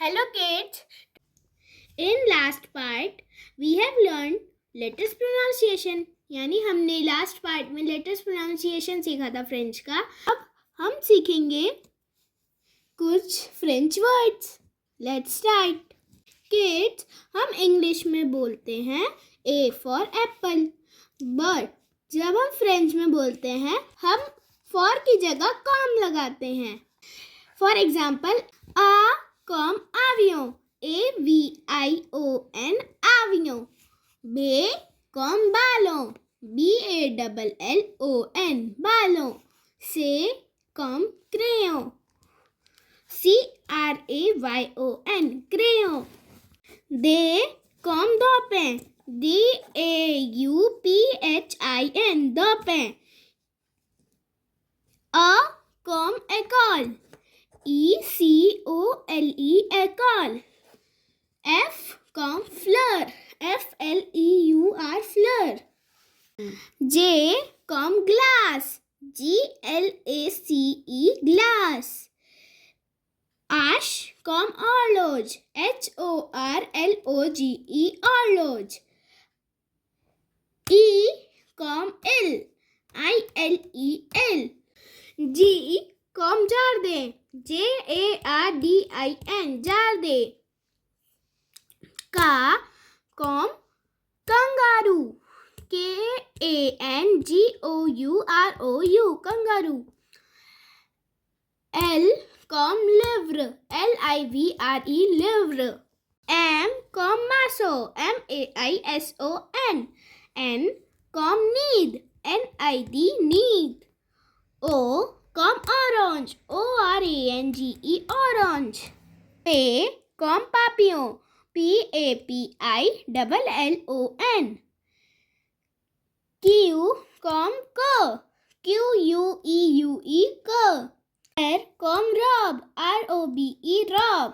Hello kids. In last part we have learned letters pronunciation. यानी हमने last part में letters pronunciation सीखा था फ्रेंच का. अब हम सीखेंगे कुछ French words. Let's start. Kids, हम इंग्लिश में बोलते हैं ए फॉर एप्पल, बट जब हम फ्रेंच में बोलते हैं हम फॉर की जगह कॉम लगाते हैं. फॉर एग्जाम्पल, आ कॉम avion, AVION, avion. बे कॉम ballon, BALLON, ballon. से कॉम crayon, CRAYON, crayon. दे कॉम dauphin, DAUPHIN, dauphin. अ कॉम école, ECOLE, école. F कॉम fleur, FLEUR, fleur. J कॉम glass, GLACE, glass. Ash कॉम horloge, HORLOGE, horloge. E कॉम ill, ILEL. G कॉम jardin, JARDIN, jardin. का कॉम kangaroo, KANGOUROU, kangaroo. L कॉम livre, LIVRE, livre. M कॉम mason, MAISON. N com need, NID, need. O com orange, ORANGE, orange. P com papillon, PAPILLON. Q com cur, QUEUE, cur. R com rob, ROBE, rob.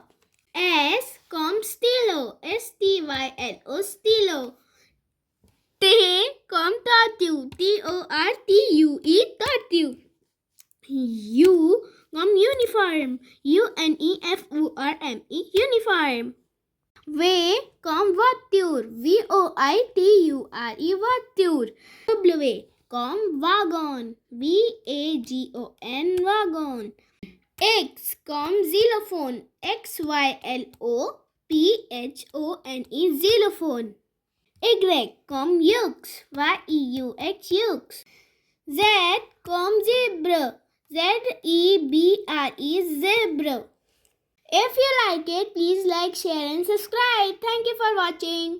S com stilo, STYLO, stilo. T com tortue, TORTUE, tortue. U com uniform, UNIFORME, uniform. V com voiture, VOITURE, voiture. W com wagon, WAGON, wagon. X com xylophone, XYLOPHONE, xylophone. Y com yux, YEUX. Z com zebra, ZEBRE, zebra. If you like it, please like, share and subscribe. Thank you for watching.